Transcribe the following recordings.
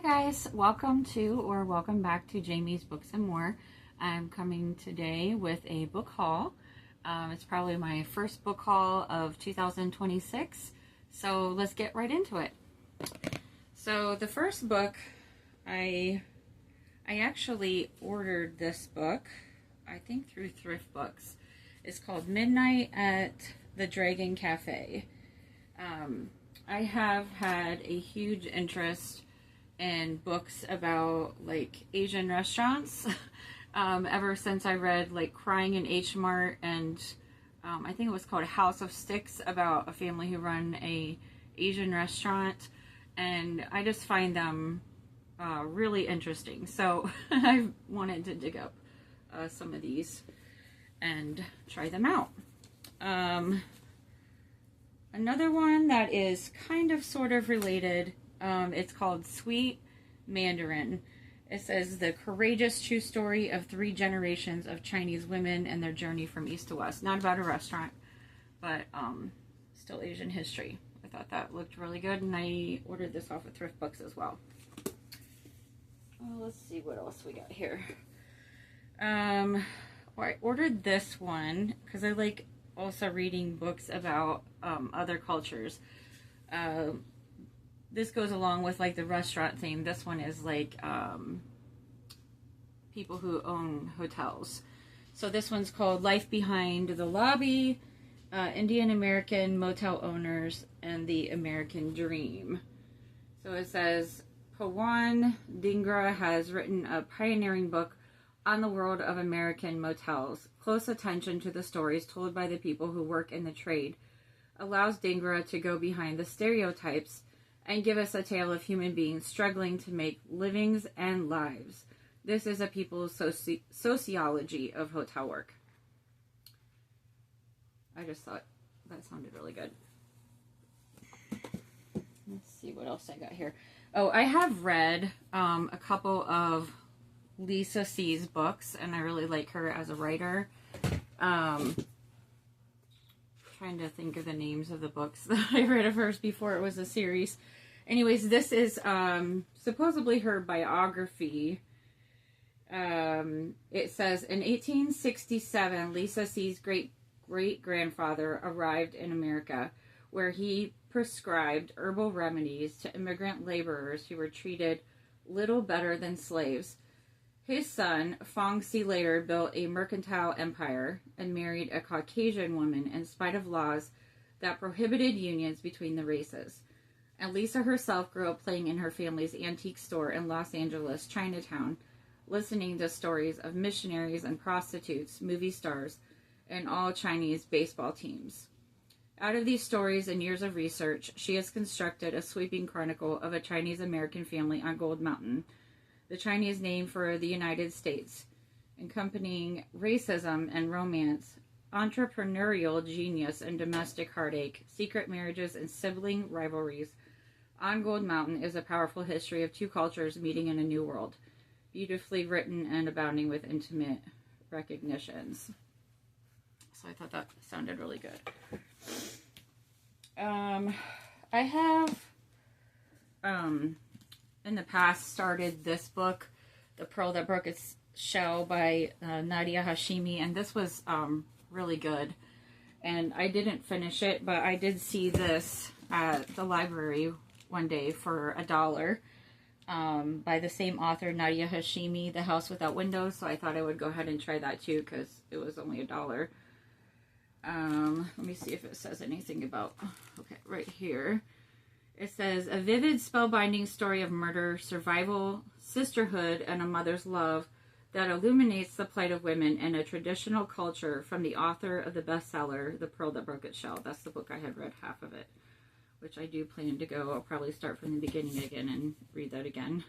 guys, welcome back to Jamie's Books and More. I'm coming today with a book haul. It's probably my first book haul of 2026, so let's get right into it. So the first book, I actually ordered this book, I think through Thrift Books. It's called Midnight at the Dragon Cafe. I have had a huge interest in books about like Asian restaurants ever since I read like Crying in H Mart, and I think it was called House of Sticks, about a family who run a Asian restaurant, and I just find them really interesting. So I wanted to dig up some of these and try them out. Another one that is kind of sort of related, it's called Sweet Mandarin. It says the courageous true story of 3 generations of Chinese women and their journey from east to west. Not about a restaurant, but still Asian history. I thought that looked really good, and I ordered this off of Thrift Books as well. Let's see what else we got here. Well, I ordered this one because I like also reading books about other cultures. This goes along with like the restaurant theme. This one is like people who own hotels. So this one's called Life Behind the Lobby, Indian American Motel Owners and the American Dream. So it says Pawan Dhingra has written a pioneering book on the world of American motels. Close attention to the stories told by the people who work in the trade allows Dhingra to go behind the stereotypes and give us a tale of human beings struggling to make livings and lives. This is a people's sociology of hotel work. I just thought that sounded really good. Let's see what else I got here. Oh, I have read a couple of Lisa C's books, and I really like her as a writer. Trying to think of the names of the books that I read of hers before it was a series. Anyways, this is supposedly her biography. It says, in 1867, Lisa C's great-grandfather arrived in America, where he prescribed herbal remedies to immigrant laborers who were treated little better than slaves. His son, Fong Si, later built a mercantile empire and married a Caucasian woman in spite of laws that prohibited unions between the races. And Lisa herself grew up playing in her family's antique store in Los Angeles, Chinatown, listening to stories of missionaries and prostitutes, movie stars, and all Chinese baseball teams. Out of these stories and years of research, she has constructed a sweeping chronicle of a Chinese-American family on Gold Mountain, the Chinese name for the United States, accompanying racism and romance, entrepreneurial genius and domestic heartache, secret marriages and sibling rivalries. On Gold Mountain is a powerful history of 2 cultures meeting in a new world, beautifully written and abounding with intimate recognitions. So I thought that sounded really good. I have in the past started this book, The Pearl That Broke Its Shell by Nadia Hashimi, and this was really good. And I didn't finish it, but I did see this at the library one day for $1 by the same author, Nadia Hashimi, The House Without Windows. So I thought I would go ahead and try that too because it was only $1. Let me see if it says anything about, okay, right here. It says, a vivid, spellbinding story of murder, survival, sisterhood, and a mother's love that illuminates the plight of women in a traditional culture, from the author of the bestseller, The Pearl That Broke Its Shell. That's the book I had read half of it, which I do plan to go. I'll probably start from the beginning again and read that again.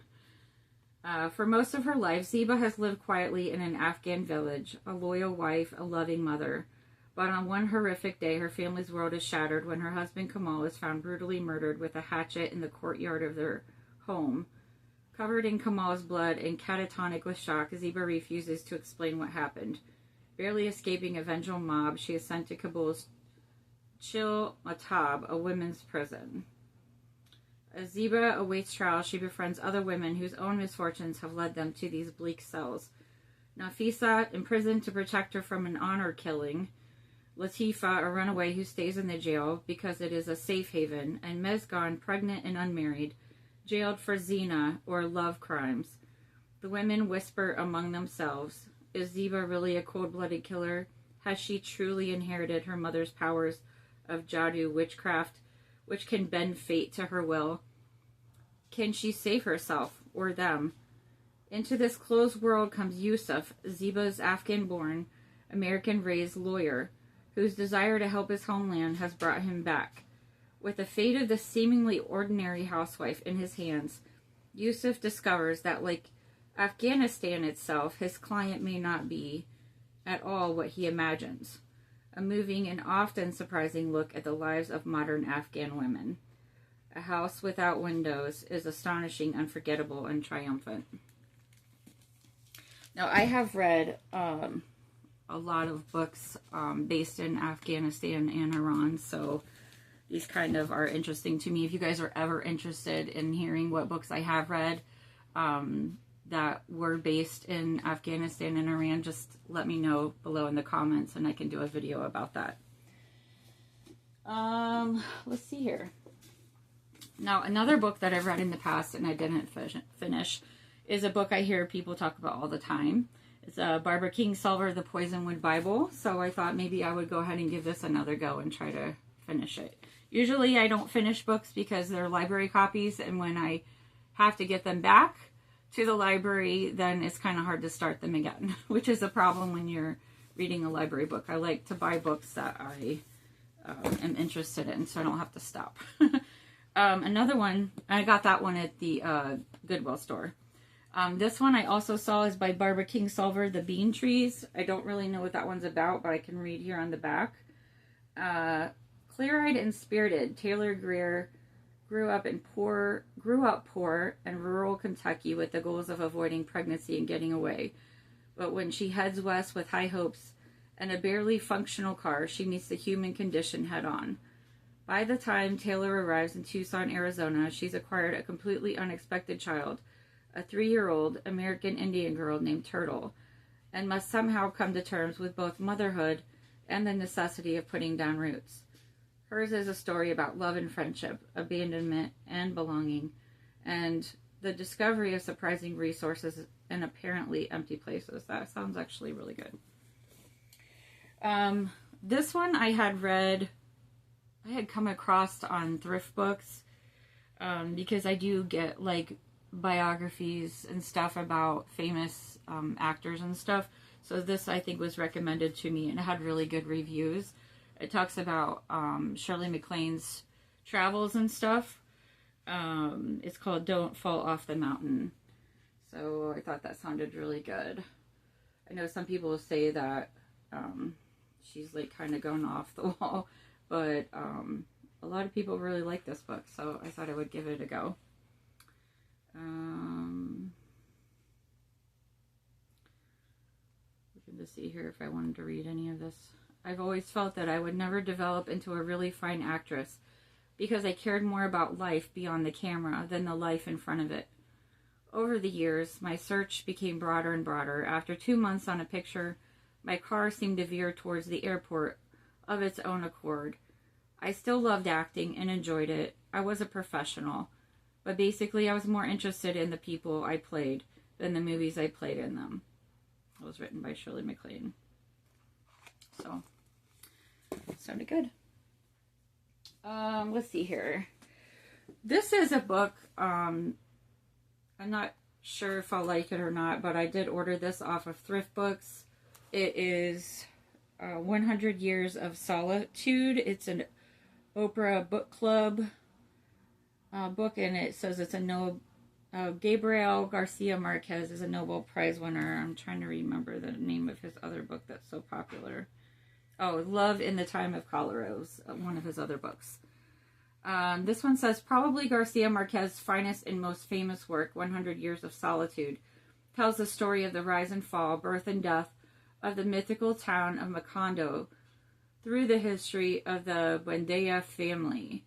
For most of her life, Ziba has lived quietly in an Afghan village, a loyal wife, a loving mother. But on one horrific day, her family's world is shattered when her husband Kamal is found brutally murdered with a hatchet in the courtyard of their home. Covered in Kamal's blood and catatonic with shock, Ziba refuses to explain what happened. Barely escaping a vengeful mob, she is sent to Kabul's Chil Matab, a women's prison. As Ziba awaits trial, she befriends other women whose own misfortunes have led them to these bleak cells. Nafisa, imprisoned to protect her from an honor killing. Latifa, a runaway who stays in the jail because it is a safe haven. And Mezgan, pregnant and unmarried, jailed for zina, or love crimes. The women whisper among themselves, is Ziba really a cold-blooded killer? Has she truly inherited her mother's powers of Jadu witchcraft, which can bend fate to her will? Can she save herself, or them? Into this closed world comes Yusuf, Ziba's Afghan-born, American-raised lawyer, whose desire to help his homeland has brought him back. With the fate of the seemingly ordinary housewife in his hands, Yusuf discovers that, like Afghanistan itself, his client may not be at all what he imagines. A moving and often surprising look at the lives of modern Afghan women. A House Without Windows is astonishing, unforgettable, and triumphant. Now, I have read a lot of books based in Afghanistan and Iran, so these kind of are interesting to me. If you guys are ever interested in hearing what books I have read that were based in Afghanistan and Iran, just let me know below in the comments and I can do a video about that. Let's see here. Now, another book that I've read in the past and I didn't finish is a book I hear people talk about all the time. It's Barbara Kingsolver, The Poisonwood Bible. So I thought maybe I would go ahead and give this another go and try to finish it. Usually I don't finish books because they're library copies, and when I have to get them back to the library, then it's kind of hard to start them again, which is a problem when you're reading a library book. I like to buy books that I am interested in so I don't have to stop. Another one, I got that one at the Goodwill store. This one I also saw is by Barbara Kingsolver, The Bean Trees. I don't really know what that one's about, but I can read here on the back. Clear-eyed and spirited, Taylor Greer grew up poor in rural Kentucky with the goals of avoiding pregnancy and getting away. But when she heads west with high hopes and a barely functional car, she meets the human condition head on. By the time Taylor arrives in Tucson, Arizona, she's acquired a completely unexpected child, a 3-year-old American Indian girl named Turtle, and must somehow come to terms with both motherhood and the necessity of putting down roots. Hers is a story about love and friendship, abandonment and belonging, and the discovery of surprising resources in apparently empty places. That sounds actually really good. This one I had come across on thrift books, because I do get like biographies and stuff about famous actors and stuff. So this I think was recommended to me and it had really good reviews. It talks about Shirley MacLaine's travels and stuff. It's called Don't Fall Off the Mountain. So I thought that sounded really good. I know some people say that she's like kind of going off the wall, but a lot of people really like this book, so I thought I would give it a go. Looking to see here if I wanted to read any of this. I've always felt that I would never develop into a really fine actress because I cared more about life beyond the camera than the life in front of it. Over the years, my search became broader and broader. After 2 months on a picture, my car seemed to veer towards the airport of its own accord. I still loved acting and enjoyed it. I was a professional. But basically, I was more interested in the people I played than the movies I played in them. It was written by Shirley MacLaine. So, sounded good. Let's see here. This is a book, I'm not sure if I'll like it or not, but I did order this off of Thrift Books. It is 100 Years of Solitude. It's an Oprah book club book, and it says it's a Gabriel Garcia Marquez is a Nobel Prize winner. I'm trying to remember the name of his other book that's so popular. Oh, Love in the Time of Cholera was one of his other books. This one says, probably Garcia Marquez's finest and most famous work, 100 Years of Solitude, tells the story of the rise and fall, birth and death of the mythical town of Macondo through the history of the Buendía family.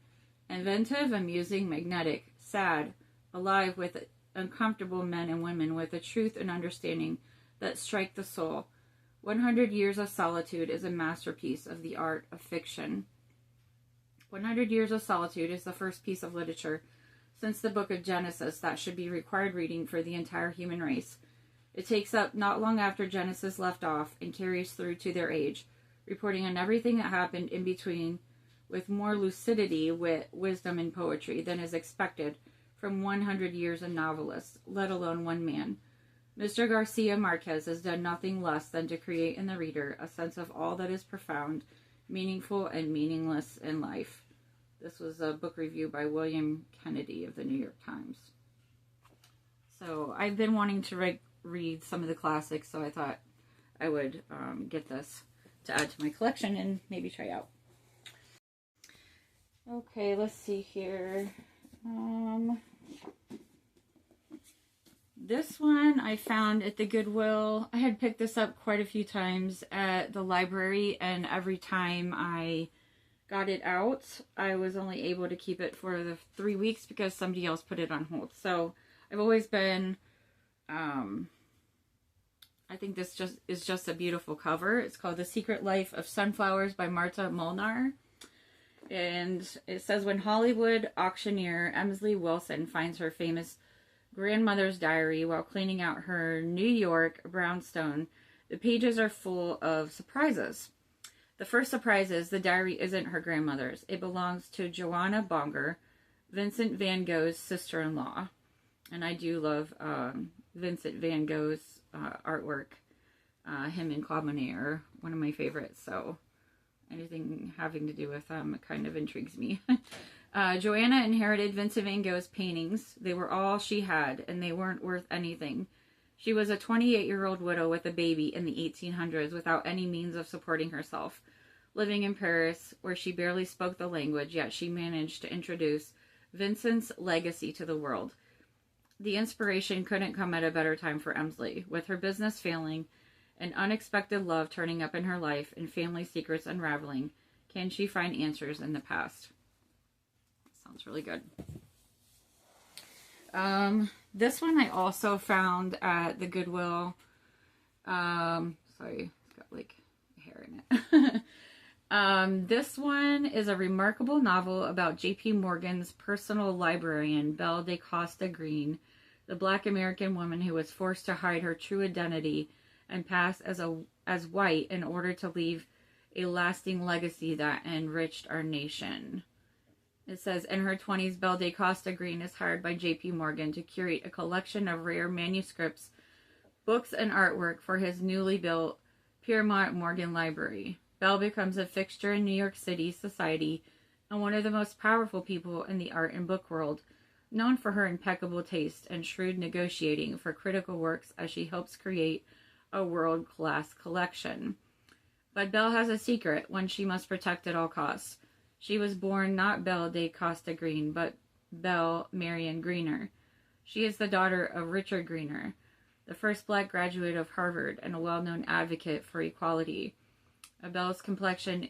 Inventive, amusing, magnetic, sad, alive with uncomfortable men and women with a truth and understanding that strike the soul. 100 Years of Solitude is a masterpiece of the art of fiction. 100 Years of Solitude is the first piece of literature since the book of Genesis that should be required reading for the entire human race. It takes up not long after Genesis left off and carries through to their age, reporting on everything that happened in between with more lucidity, wit, wisdom, and poetry than is expected from 100 years of novelists, let alone one man. Mr. Garcia Marquez has done nothing less than to create in the reader a sense of all that is profound, meaningful, and meaningless in life. This was a book review by William Kennedy of the New York Times. So I've been wanting to read some of the classics, so I thought I would get this to add to my collection and maybe try out. Okay, let's see here. This one I found at the Goodwill. I had picked this up quite a few times at the library, and every time I got it out, I was only able to keep it for the 3 weeks because somebody else put it on hold. So I've always been, I think this is just a beautiful cover. It's called The Secret Life of Sunflowers by Marta Molnar. And it says, when Hollywood auctioneer Emsley Wilson finds her famous grandmother's diary while cleaning out her New York brownstone, the pages are full of surprises. The first surprise is the diary isn't her grandmother's. It belongs to Joanna Bonger, Vincent van Gogh's sister-in-law. And I do love Vincent van Gogh's artwork. Him and Claude Monet are one of my favorites, so anything having to do with them kind of intrigues me. Joanna inherited Vincent van Gogh's paintings. They were all she had, and they weren't worth anything. She was a 28-year-old widow with a baby in the 1800s without any means of supporting herself. Living in Paris, where she barely spoke the language, yet she managed to introduce Vincent's legacy to the world. The inspiration couldn't come at a better time for Emsley. With her business failing, and unexpected love turning up in her life, and family secrets unraveling, can she find answers in the past? Sounds really good. This one I also found at the Goodwill. Sorry, it's got like hair in it. This one is a remarkable novel about J.P. Morgan's personal librarian, Belle de Costa Green, the Black American woman who was forced to hide her true identity and pass as white in order to leave a lasting legacy that enriched our nation. It says, in her 20s, Belle de Costa Green is hired by J.P. Morgan to curate a collection of rare manuscripts, books, and artwork for his newly built Piermont Morgan Library. Belle becomes a fixture in New York City society and one of the most powerful people in the art and book world, known for her impeccable taste and shrewd negotiating for critical works as she helps create a world-class collection. But Belle has a secret, one she must protect at all costs. She was born not Belle de Costa Green, but Belle Marion Greener. She is the daughter of Richard Greener, the first black graduate of Harvard and a well-known advocate for equality. Belle's complexion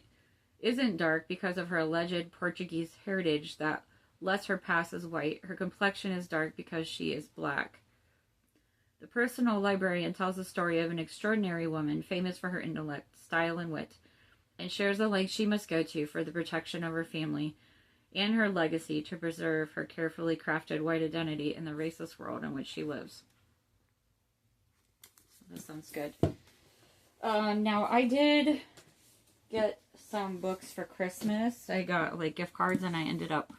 isn't dark because of her alleged Portuguese heritage that lets her pass as white. Her complexion is dark because she is black. The personal librarian tells the story of an extraordinary woman famous for her intellect, style, and wit, and shares the lengths she must go to for the protection of her family and her legacy to preserve her carefully crafted white identity in the racist world in which she lives. That sounds good. Now, I did get some books for Christmas. I got like gift cards, and I ended up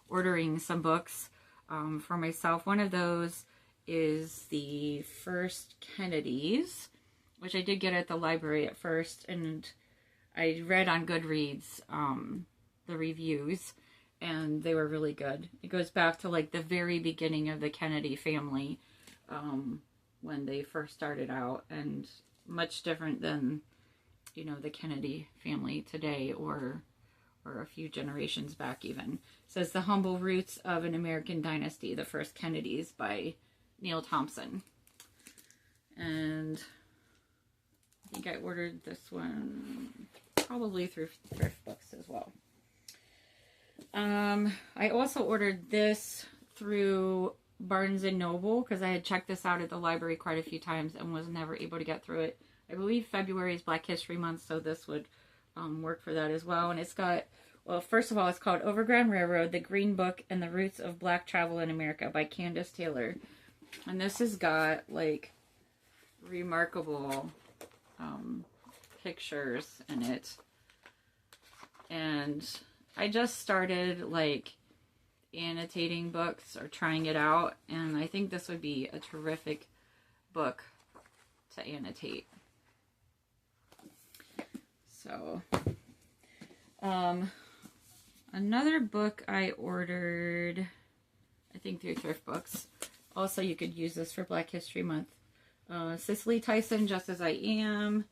ordering some books for myself. One of those is the First Kennedys, which I did get at the library at first, and I read on Goodreads the reviews, and they were really good. It goes back to like the very beginning of the Kennedy family, when they first started out, and much different than, you know, the Kennedy family today, or a few generations back even. It says The Humble Roots of an American Dynasty, The First Kennedys by Neil Thompson. And I think I ordered this one probably through Thrift Books as well. I also ordered this through Barnes and Noble because I had checked this out at the library quite a few times and was never able to get through it. I believe February is Black History Month, so this would work for that as well. And it's got, well, first of all, it's called Overground Railroad, The Green Book and the Roots of Black Travel in America by Candace Taylor. And this has got, like, remarkable pictures in it. And I just started, like, annotating books or trying it out. And I think this would be a terrific book to annotate. So, another book I ordered, I think through Thrift Books. Also, you could use this for Black History Month. Cicely Tyson, Just As I Am.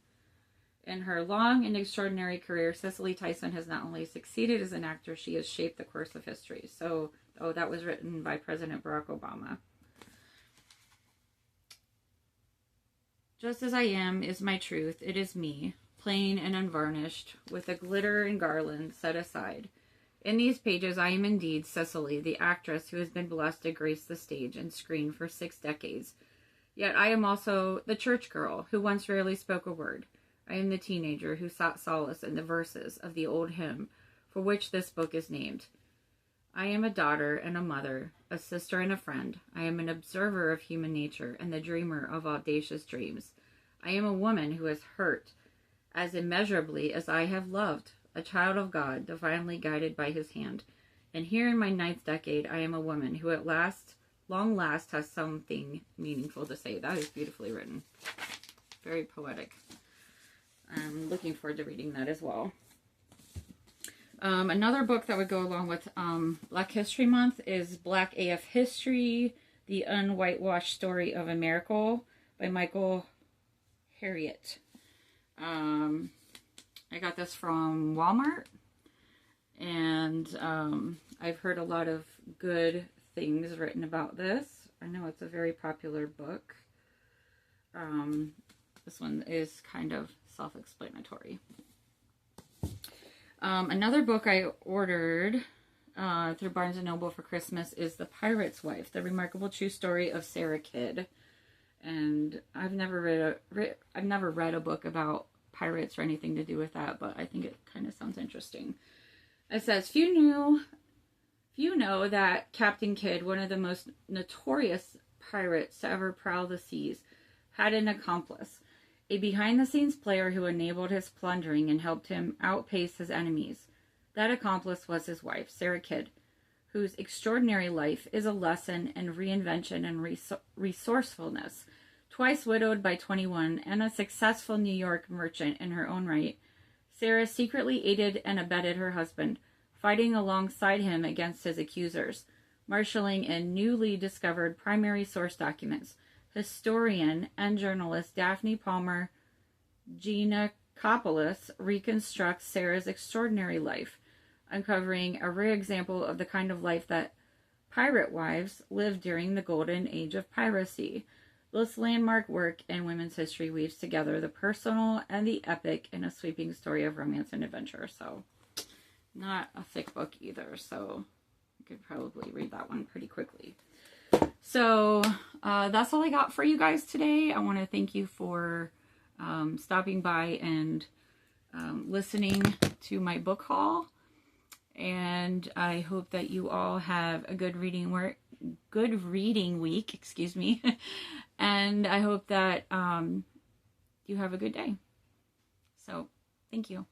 In her long and extraordinary career, Cicely Tyson has not only succeeded as an actor, she has shaped the course of history. So, that was written by President Barack Obama. Just as I am is my truth. It is me, plain and unvarnished, with a glitter and garland set aside. In these pages, I am indeed Cicely, the actress who has been blessed to grace the stage and screen for 6 decades. Yet I am also the church girl who once rarely spoke a word. I am the teenager who sought solace in the verses of the old hymn for which this book is named. I am a daughter and a mother, a sister and a friend. I am an observer of human nature and the dreamer of audacious dreams. I am a woman who has hurt as immeasurably as I have loved, a child of God, divinely guided by his hand. And here in my 9th decade, I am a woman who at last, long last, has something meaningful to say. That is beautifully written. Very poetic. I'm looking forward to reading that as well. Another book that would go along with Black History Month is Black AF History, The Unwhitewashed Story of America by Michael Harriot. I got this from Walmart, and I've heard a lot of good things written about this. I know it's a very popular book. This one is kind of self-explanatory. Another book I ordered through Barnes & Noble for Christmas is The Pirate's Wife, The Remarkable True Story of Sarah Kidd. And I've never read a book about pirates or anything to do with that, but I think it kind of sounds interesting. It says, few know that Captain Kidd, one of the most notorious pirates to ever prowl the seas, had an accomplice, a behind-the-scenes player who enabled his plundering and helped him outpace his enemies. That accomplice was his wife, Sarah Kidd, whose extraordinary life is a lesson in reinvention and resourcefulness. Twice widowed by 21 and a successful New York merchant in her own right, Sarah secretly aided and abetted her husband, fighting alongside him against his accusers, marshaling in newly discovered primary source documents. Historian and journalist Daphne Palmer Giannakopoulos reconstructs Sarah's extraordinary life, uncovering a rare example of the kind of life that pirate wives lived during the golden age of piracy. This landmark work in women's history weaves together the personal and the epic in a sweeping story of romance and adventure. So, not a thick book either, so you could probably read that one pretty quickly. So, that's all I got for you guys today. I want to thank you for stopping by and listening to my book haul. And I hope that you all have a good reading week, excuse me. And I hope that you have a good day. So, thank you.